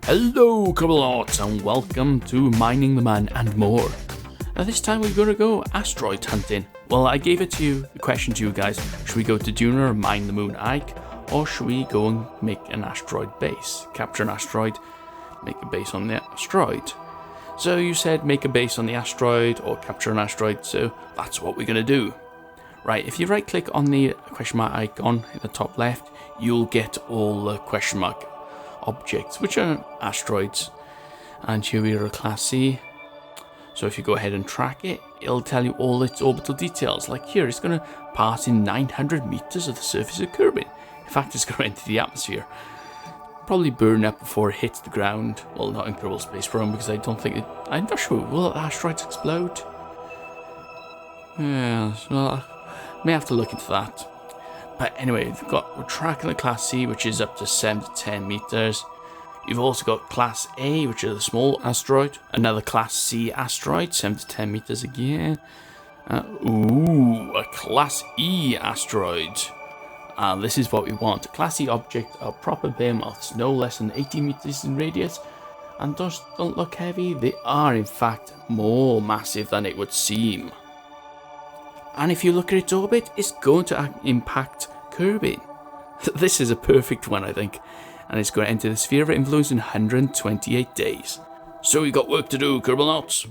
Hello, Kerbal, and welcome to Mining the Man and More. Now this time we're going to go asteroid hunting. Well, I gave the question to you guys, should we go to Juna or mine the moon Ike, or should we go and make an asteroid base? Capture an asteroid, make a base on the asteroid. So you said make a base on the asteroid or capture an asteroid, so that's what we're going to do. Right, if you right click on the question mark icon in the top left, you'll get all the question mark objects, which are asteroids. And here we are, a class C. So if you go ahead and track it, it'll tell you all its orbital details. Like here, it's going to pass in 900 meters of the surface of Kerbal. In fact, it's going to enter the atmosphere. Probably burn up before it hits the ground. Well, not in Kerbal Space Program, because I don't think it... I'm not sure. Will asteroids explode? Yeah, well, I may have to look into that. But anyway, we're tracking the Class C, which is up to 7 to 10 meters. You've also got Class A, which is a small asteroid. Another Class C asteroid, 7 to 10 meters again. A Class E asteroid. This is what we want. A Class E object are proper behemoths, no less than 80 meters in radius. And those don't look heavy. They are, in fact, more massive than it would seem. And if you look at its orbit, it's going to impact Kerbal. This is a perfect one, I think. And it's going to enter the sphere of influence in 128 days. So we've got work to do, Kerbal.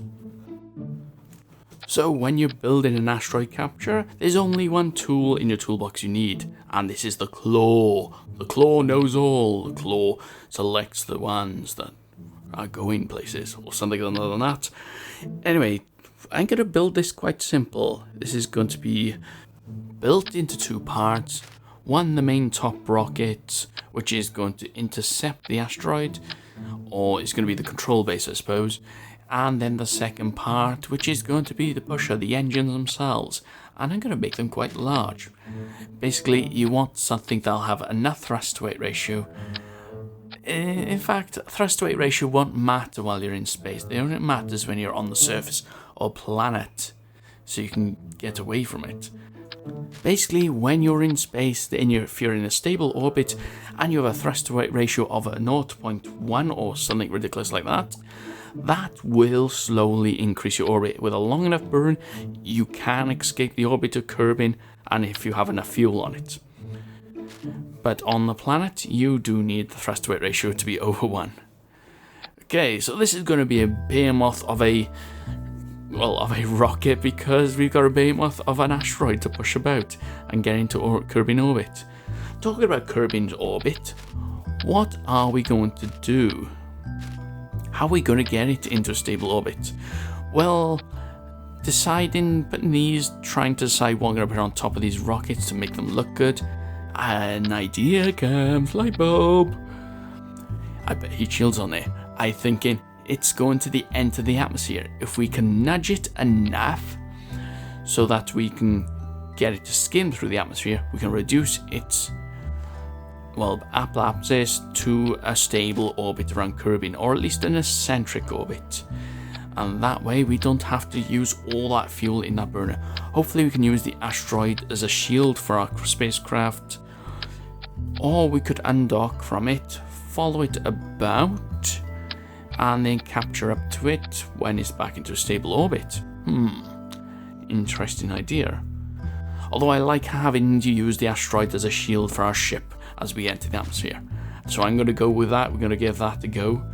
So when you're building an asteroid capture, there's only one tool in your toolbox you need. And this is the claw. The claw knows all. The claw selects the ones that are going places, or something other than that. Anyway, I'm going to build this quite simple. This is going to be built into two parts. One, the main top rocket, which is going to intercept the asteroid, or it's going to be the control base, I suppose. And then the second part, which is going to be the pusher, the engines themselves. And I'm going to make them quite large. Basically, you want something that'll have enough thrust-to-weight ratio. In fact, thrust-to-weight ratio won't matter while you're in space. It only matters when you're on the surface or planet, so you can get away from it. Basically, when you're in space, if you're in a stable orbit and you have a thrust-to-weight ratio of 0.1 or something ridiculous like that, that will slowly increase your orbit. With a long enough burn, you can escape the orbit of Kerbal, and if you have enough fuel on it. But on the planet, you do need the thrust-to-weight ratio to be over 1. Okay, so this is going to be a behemoth of a rocket, because we've got a behemoth of an asteroid to push about and get into Kerbal orbit. Talking about Kerbal's orbit, what are we going to do? How are we going to get it into a stable orbit? Well, trying to decide what I'm going to put on top of these rockets to make them look good. An idea comes, light bulb. I bet heat shields on there. I'm thinking it's going to enter the atmosphere. If we can nudge it enough so that we can get it to skim through the atmosphere, we can reduce its apoapsis to a stable orbit around Kerbal, or at least an eccentric orbit. And that way we don't have to use all that fuel in that burner. Hopefully we can use the asteroid as a shield for our spacecraft, or we could undock from it, follow it about, and then capture up to it when it's back into a stable orbit. Interesting idea. Although I like having to use the asteroid as a shield for our ship as we enter the atmosphere. So I'm going to go with that. We're going to give that a go.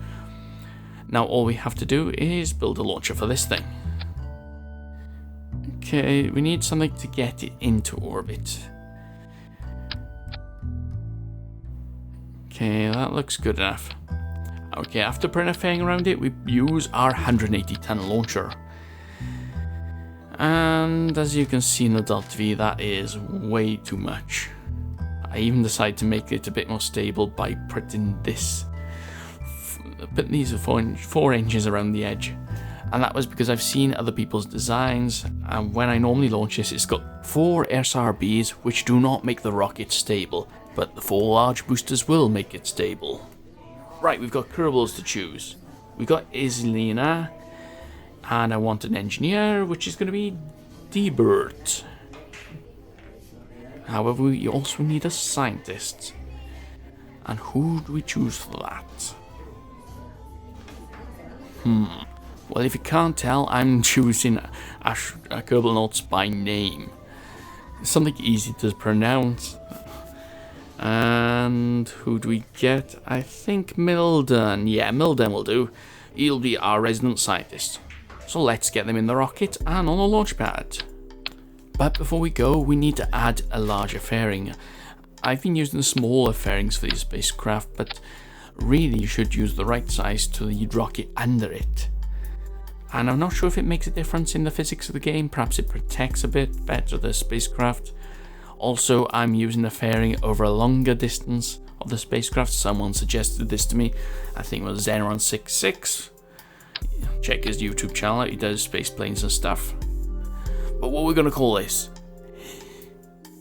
Now all we have to do is build a launcher for this thing. Okay, we need something to get it into orbit. Okay, that looks good enough. Okay, after putting a thing around it, we use our 180-ton launcher. And as you can see in the Delta V, that is way too much. I even decided to make it a bit more stable by putting these 4 inches around the edge. And that was because I've seen other people's designs, and when I normally launch this, it's got 4 SRBs, which do not make the rocket stable, but the 4 large boosters will make it stable. Right, we've got Kerbals to choose. We've got Islina, and I want an engineer, which is going to be D-Bert. However, we also need a scientist. And who do we choose for that? Well, if you can't tell, I'm choosing Kerbal notes by name. Something easy to pronounce. And who do we get? I think Milden. Yeah, Milden will do. He'll be our resident scientist. So let's get them in the rocket and on the launch pad. But before we go, we need to add a larger fairing. I've been using the smaller fairings for these spacecraft, but really you should use the right size to lead rocket under it. And I'm not sure if it makes a difference in the physics of the game. Perhaps it protects a bit better the spacecraft. Also, I'm using the fairing over a longer distance of the spacecraft. Someone suggested this to me. I think it was Xenon66. Check his YouTube channel, he does space planes and stuff. But what we're going to call this?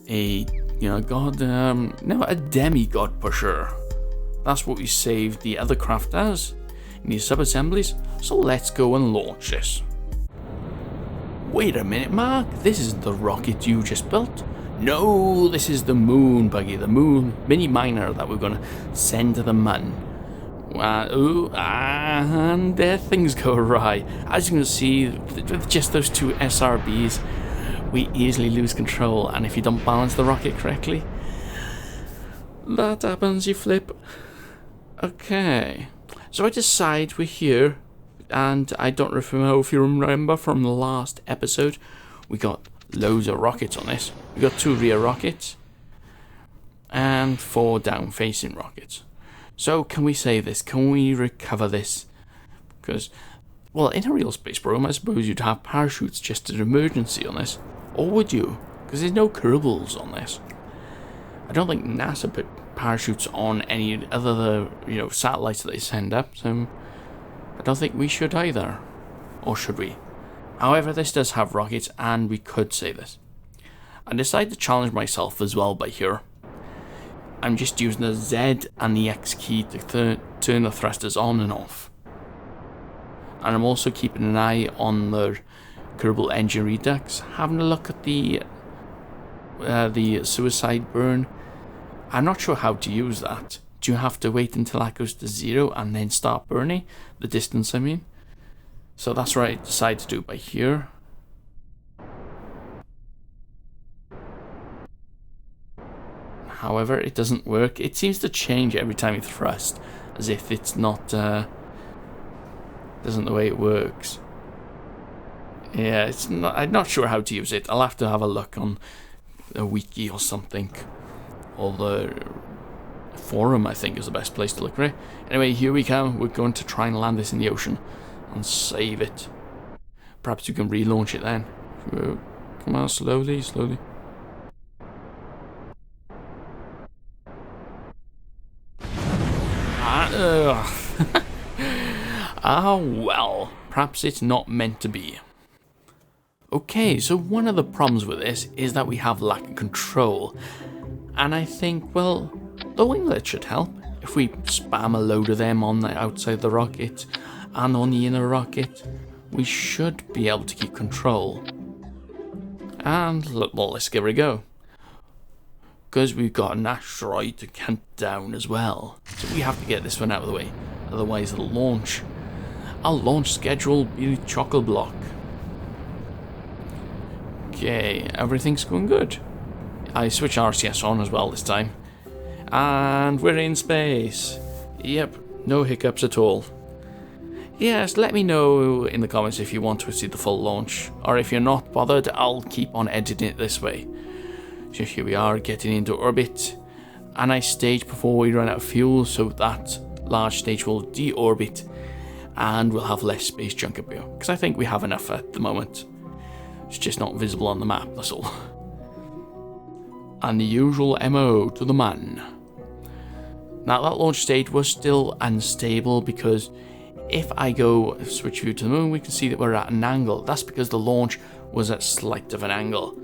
A demigod pusher. That's what we saved the other craft as in these sub-assemblies. So let's go and launch this. Wait a minute, Mark. This isn't the rocket you just built. No, this is the moon buggy, the moon mini miner that we're going to send to the moon. And there things go awry. As you can see, with just those two SRBs, we easily lose control, and if you don't balance the rocket correctly, that happens, you flip. Okay, so I decide we're here, and I don't know if you remember from the last episode, we got loads of rockets on this. We got 2 rear rockets, and 4 down-facing rockets. So can we save this? Can we recover this? Because, well, in a real space program, I suppose you'd have parachutes just as an emergency on this. Or would you? Because there's no Kerbals on this. I don't think NASA put parachutes on any other, satellites that they send up. So I don't think we should either. Or should we? However, this does have rockets, and we could save this. I decided to challenge myself as well by here. I'm just using the Z and the X key to turn the thrusters on and off. And I'm also keeping an eye on the Kerbal engine redux, having a look at the suicide burn. I'm not sure how to use that. Do you have to wait until that goes to 0 and then start burning? The distance, I mean. So that's what I decided to do by here. However, it doesn't work. It seems to change every time you thrust, as if it's not, isn't the way it works. Yeah, I'm not sure how to use it. I'll have to have a look on a wiki or something. Or the forum, I think, is the best place to look for it. Anyway, here we come. We're going to try and land this in the ocean and save it. Perhaps you can relaunch it then. Come on, slowly. Well, perhaps it's not meant to be. Okay, so one of the problems with this is that we have lack of control. And I think, well, the winglet should help. If we spam a load of them on the outside of the rocket and on the inner rocket, we should be able to keep control. And, well, let's give it a go. Because we've got an asteroid to count down as well. So we have to get this one out of the way. Otherwise our launch schedule will be chock-a-block. Okay, everything's going good. I switched RCS on as well this time. And we're in space. Yep, no hiccups at all. Yes, let me know in the comments if you want to see the full launch. Or if you're not bothered, I'll keep on editing it this way. So here we are getting into orbit. A nice stage before we run out of fuel, so that large stage will deorbit and we'll have less space junk up here. Because I think we have enough at the moment. It's just not visible on the map, that's all. And the usual MO to the man. Now that launch stage was still unstable because if I go switch view to the moon, we can see that we're at an angle. That's because the launch was at slight of an angle.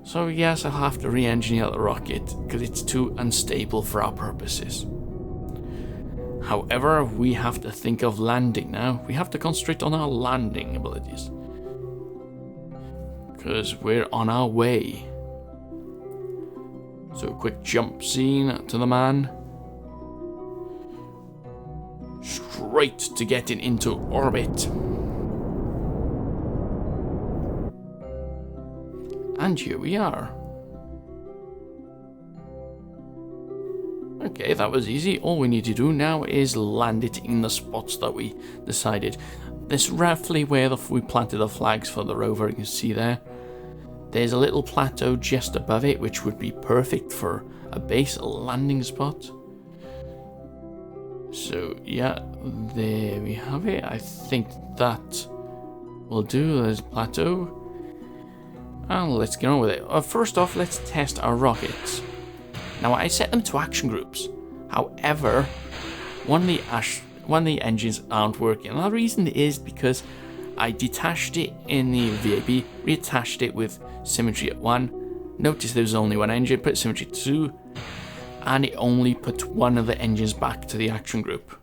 So yes, I'll have to re-engineer the rocket because it's too unstable for our purposes. However, we have to think of landing now. We have to concentrate on our landing abilities. Because we're on our way. So a quick jump scene to the man. straight to getting into orbit. And here we are. Okay, that was easy. All we need to do now is land it in the spots that we decided. This is roughly where we planted the flags for the rover, you can see there. There's a little plateau just above it, which would be perfect for a base landing spot. So yeah, there we have it. I think that will do. There's a plateau. And let's get on with it. First off, let's test our rockets. Now, I set them to action groups. However, one of the engines aren't working. And the reason is because I detached it in the VAB, reattached it with symmetry at 1. Notice there's only one engine, put symmetry 2, and it only put one of the engines back to the action group.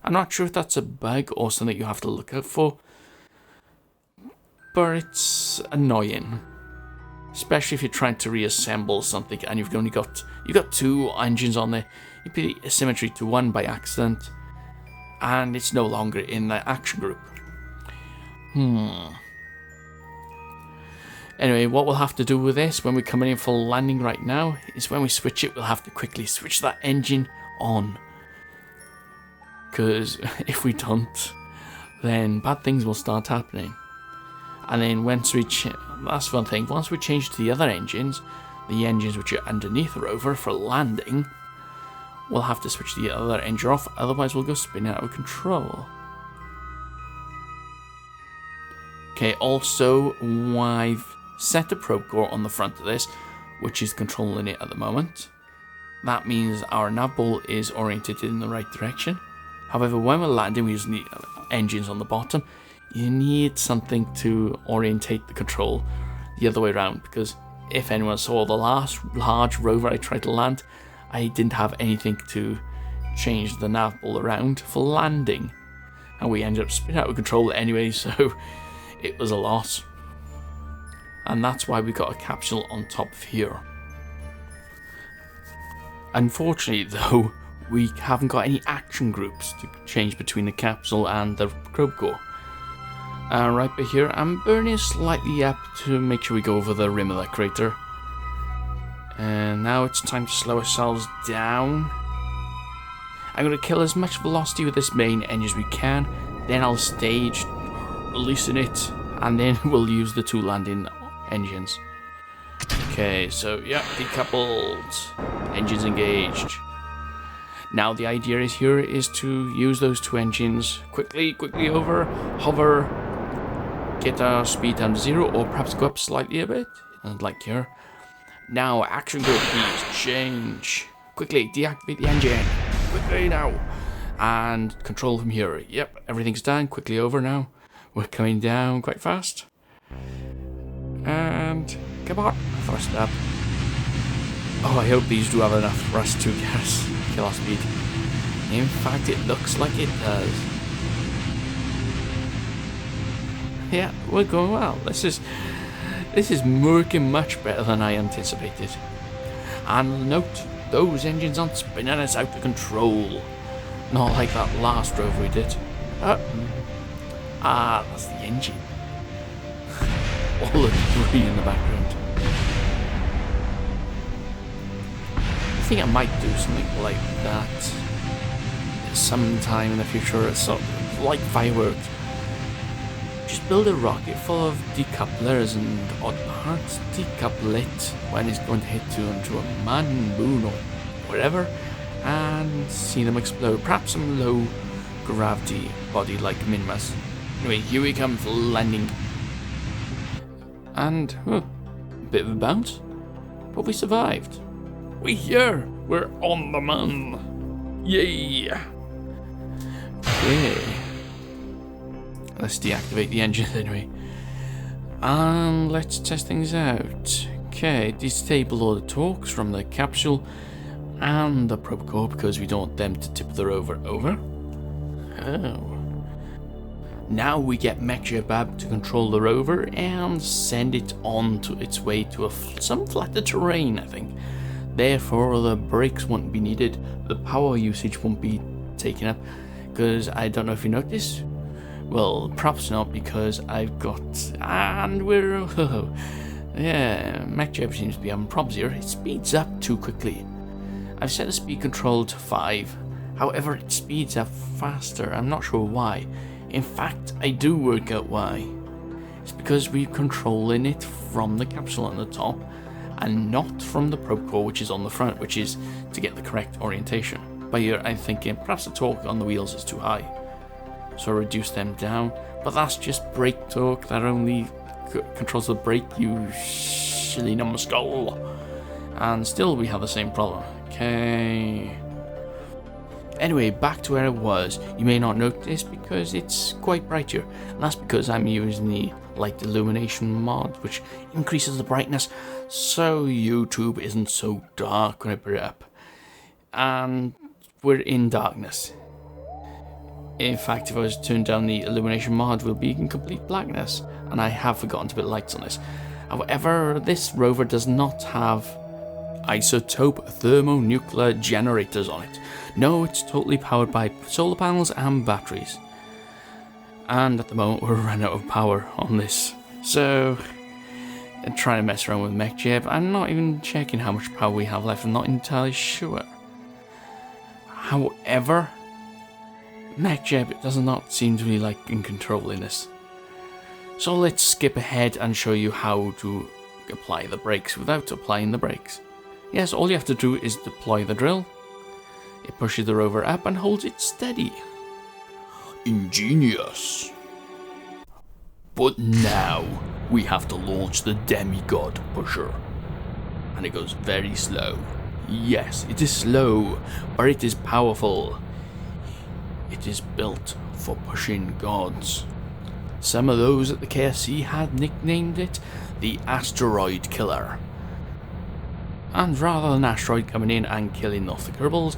I'm not sure if that's a bug or something you have to look out for, but it's annoying. Especially if you're trying to reassemble something and you've got 2 engines on there. You put the symmetry to 1 by accident, and it's no longer in the action group. Anyway, what we'll have to do with this when we're coming in for landing right now is when we switch it, we'll have to quickly switch that engine on. Because if we don't, then bad things will start happening. And then once we that's one thing, once we change to the other engines, the engines which are underneath the rover for landing, we'll have to switch the other engine off, otherwise we'll go spin out of control. Okay, also I've set a probe core on the front of this, which is controlling it at the moment. That means our nav ball is oriented in the right direction. However, when we're landing, we use the engines on the bottom. You need something to orientate the control the other way around, because if anyone saw the last large rover I tried to land, I didn't have anything to change the nav ball around for landing, and we ended up spinning out of control anyway, so it was a loss. And that's why we got a capsule on top of here. Unfortunately though, we haven't got any action groups to change between the capsule and the probe core. Right by here, I'm burning slightly up to make sure we go over the rim of the crater. And now it's time to slow ourselves down. I'm going to kill as much velocity with this main engine as we can, then I'll stage releasing it, and then we'll use the 2 landing engines. Okay, so yeah, decoupled, engines engaged. Now the idea is here is to use those 2 engines quickly over, hover, get our speed down to 0, or perhaps go up slightly a bit, like here. Now action group, please change. Quickly deactivate the engine, quickly now, and control from here. Yep, everything's done. Quickly over now. We're coming down quite fast. And come on, thrust up. Oh, I hope these do have enough thrust to get us kill our speed. In fact, it looks like it does. Yeah, we're going well. This is working much better than I anticipated. And note, those engines aren't spinning us out of control. Not like that last rover we did. That's the engine. All the debris in the background. I think I might do something like that sometime in the future, sort of like fireworks. Just build a rocket full of decouplers and odd parts, decouple it when it's going to hit into a man, moon or whatever, and see them explode. Perhaps some low gravity body like Minimus. Anyway, here we come for landing. And, a bit of a bounce, but we survived. We're here! We're on the moon! Yay! Okay. Let's deactivate the engine anyway. And let's test things out. Okay, disable all the torques from the capsule and the probe core because we don't want them to tip the rover over. Oh. Now we get Mechjabab to control the rover and send it on to its way to some flatter terrain, I think. Therefore, the brakes won't be needed, the power usage won't be taken up, because I don't know if you noticed. Well, perhaps not, because I've got... And we're... yeah, MechJeb seems to be having problems here. It speeds up too quickly. I've set the speed control to 5. However, it speeds up faster. I'm not sure why. In fact, I do work out why. It's because we're controlling it from the capsule on the top and not from the probe core, which is on the front, which is to get the correct orientation. By here, I'm thinking perhaps the torque on the wheels is too high, so I reduce them down. But that's just brake torque. That only controls the brake, you silly numbskull. And still we have the same problem. Okay. Anyway, back to where I was. You may not notice because it's quite bright here. And that's because I'm using the light illumination mod, which increases the brightness so YouTube isn't so dark when I put it up. And we're in darkness. In fact, if I was to turn down the illumination mod, we'll be in complete blackness. And I have forgotten to put lights on this. However, this rover does not have isotope thermonuclear generators on it. No, it's totally powered by solar panels and batteries. And at the moment we're running out of power on this. So, I'm trying to mess around with MechJeb. I'm not even checking how much power we have left. I'm not entirely sure. However, MechJeb does not seem to be like in control in this. So let's skip ahead and show you how to apply the brakes without applying the brakes. Yes, all you have to do is deploy the drill. It pushes the rover up and holds it steady. Ingenious. But now we have to launch the demigod pusher. And it goes very slow. Yes, it is slow, but it is powerful. It is built for pushing gods. Some of those at the KFC had nicknamed it the Asteroid Killer. And rather than asteroid coming in and killing off the Kerbals,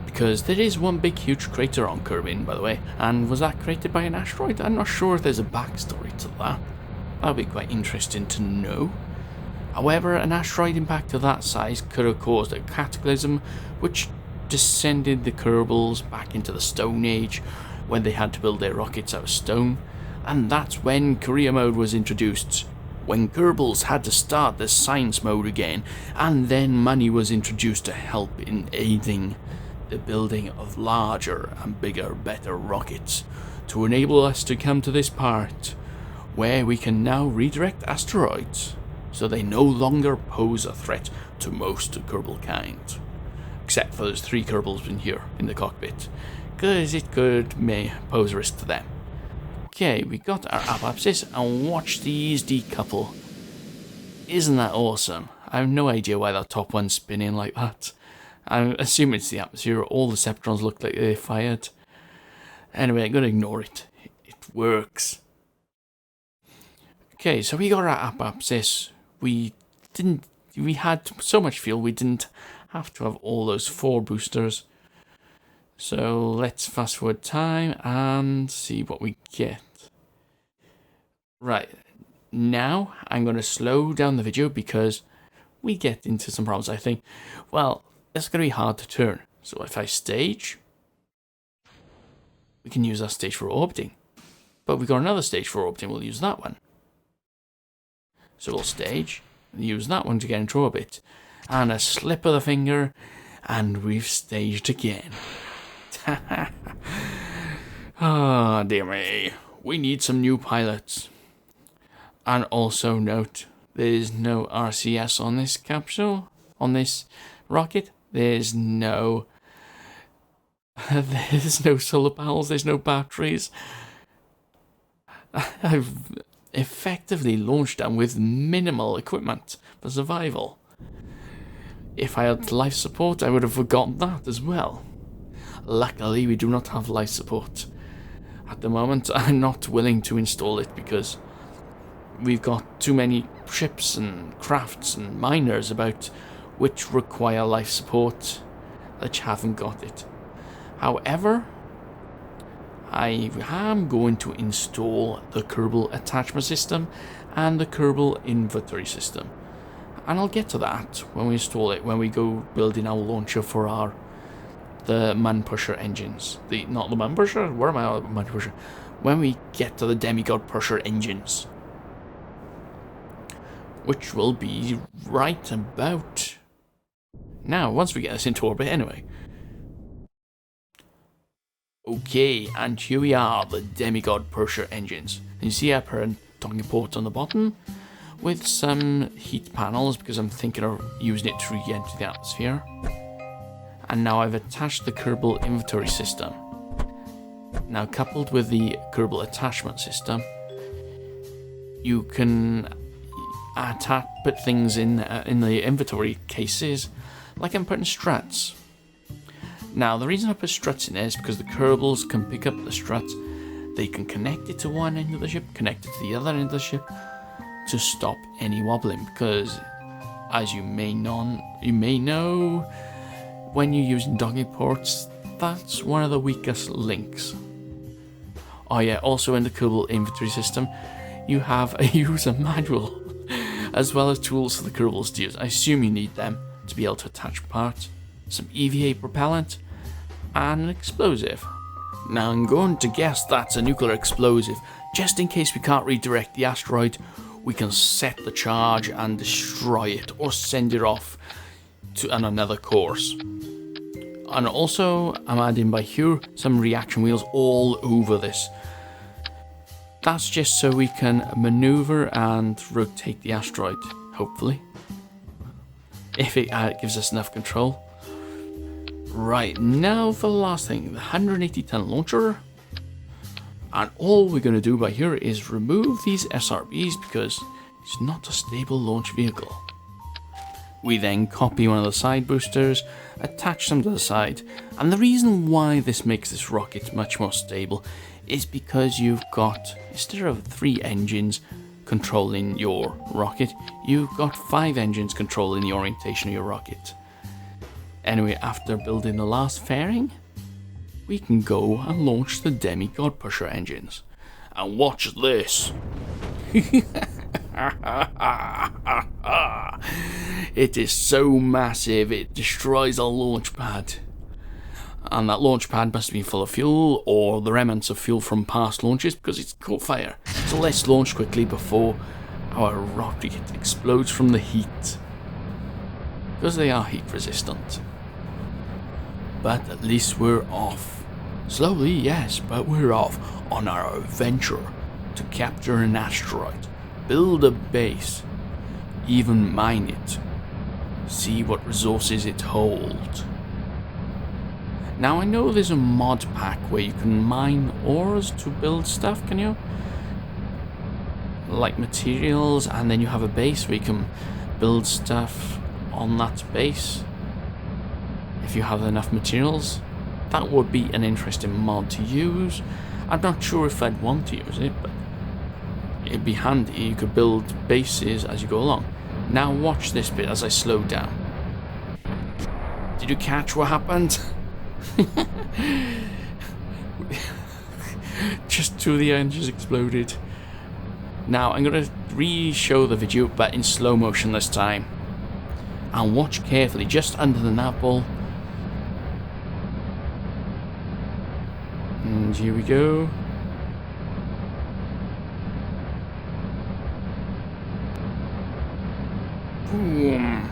because there is one big huge crater on Kerbin, by the way, and was that created by an asteroid? I'm not sure if there's a backstory to that. That would be quite interesting to know. However, an asteroid impact of that size could have caused a cataclysm which descended the Kerbals back into the Stone Age when they had to build their rockets out of stone, and that's when career mode was introduced. When Kerbals had to start the science mode again, and then money was introduced to help in aiding the building of larger and bigger, better rockets to enable us to come to this part where we can now redirect asteroids so they no longer pose a threat to most Kerbal kind. Except for those 3 Kerbals in here in the cockpit, because it may pose a risk to them. Okay, we got our apopsis, and watch these decouple. Isn't that awesome? I have no idea why that top one's spinning like that. I assume it's the atmosphere. All the Septrons look like they're fired. Anyway, I'm going to ignore it. It works. Okay, so we got our apopsis. We had so much fuel, we didn't have to have all those 4 boosters. So let's fast forward time and see what we get. Right, now I'm going to slow down the video because we get into some problems, I think. Well, it's going to be hard to turn. So if I stage, we can use that stage for orbiting. But we've got another stage for orbiting, we'll use that one. So we'll stage and use that one to get into orbit. And a slip of the finger, and we've staged again. Ah, dear me. We need some new pilots. And also note, there's no RCS on this capsule, on this rocket. There's no solar panels, there's no batteries. I've effectively launched them with minimal equipment for survival. If I had life support, I would have forgotten that as well. Luckily, we do not have life support. At the moment, I'm not willing to install it because we've got too many ships and crafts and miners about which require life support that haven't got it. However, I am going to install the Kerbal attachment system and the Kerbal inventory system. And I'll get to that when we install it, when we go building our launcher for our the Man Pusher engines. Not the Man Pusher? Where am I? Man Pusher. When we get to the Demigod Pusher engines. Which will be right about now, once we get this into orbit anyway. Okay, and here we are, the Demigod Pusher engines. And you see I put a docking port on the bottom with some heat panels because I'm thinking of using it to re-enter the atmosphere. And now I've attached the Kerbal inventory system. Now, coupled with the Kerbal attachment system, you can put things in the inventory cases, like I'm putting struts. Now, the reason I put struts in there is because the Kerbals can pick up the struts. They can connect it to one end of the ship, connect it to the other end of the ship, to stop any wobbling. Because, as you may know, when you're using docking ports, that's one of the weakest links. Oh yeah, also in the Kerbal inventory system, you have a user manual, as well as tools for the Kerbals to use. I assume you need them to be able to attach parts, some EVA propellant, and an explosive. Now I'm going to guess that's a nuclear explosive. Just in case we can't redirect the asteroid, we can set the charge and destroy it, or send it off on another course. And also, I'm adding by here some reaction wheels all over this. That's just so we can maneuver and rotate the asteroid, hopefully. If it gives us enough control. Right, now for the last thing, the 180-ton launcher. And all we're going to do by here is remove these SRBs because it's not a stable launch vehicle. We then copy one of the side boosters, attach them to the side, and the reason why this makes this rocket much more stable is because you've got, instead of 3 engines controlling your rocket, you've got 5 engines controlling the orientation of your rocket. Anyway, after building the last fairing, we can go and launch the Demigod Pusher engines. And watch this! It is so massive, it destroys a launch pad. And that launch pad must be full of fuel, or the remnants of fuel from past launches, because it's caught fire. So let's launch quickly before our rocket explodes from the heat. Because they are heat resistant. But at least we're off. Slowly, yes, but we're off on our adventure to capture an asteroid, build a base, even mine it, see what resources it holds. Now I know there's a mod pack where you can mine ores to build stuff, can you? Like materials, and then you have a base where you can build stuff on that base. If you have enough materials, that would be an interesting mod to use. I'm not sure if I'd want to use it, but it'd be handy. You could build bases as you go along. Now watch this bit as I slow down. Did you catch what happened? Just 2 of the engines exploded. Now I'm going to re-show the video, but in slow motion this time. And watch carefully, just under the nav ball. And here we go. Boom.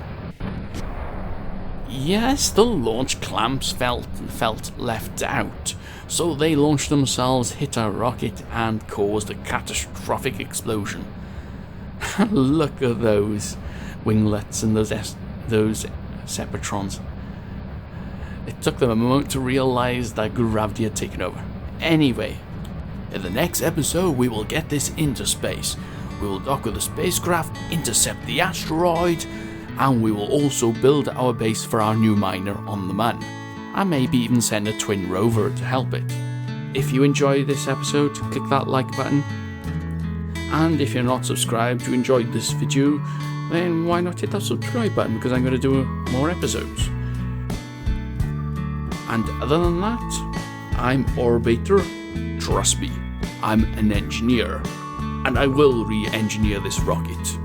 Yes, the launch clamps felt left out, so they launched themselves, hit our rocket, and caused a catastrophic explosion. Look at those winglets and those separatrons. It took them a moment to realize that gravity had taken over. Anyway, in the next episode we will get this into space. We will dock with the spacecraft, intercept the asteroid, and we will also build our base for our new miner on the Moon, and maybe even send a twin rover to help it. If you enjoyed this episode, click that like button, and if you're not subscribed, you enjoyed this video, then why not hit that subscribe button, because I'm going to do more episodes. And other than that, I'm Orbiter. Trust me, I'm an engineer, and I will re-engineer this rocket.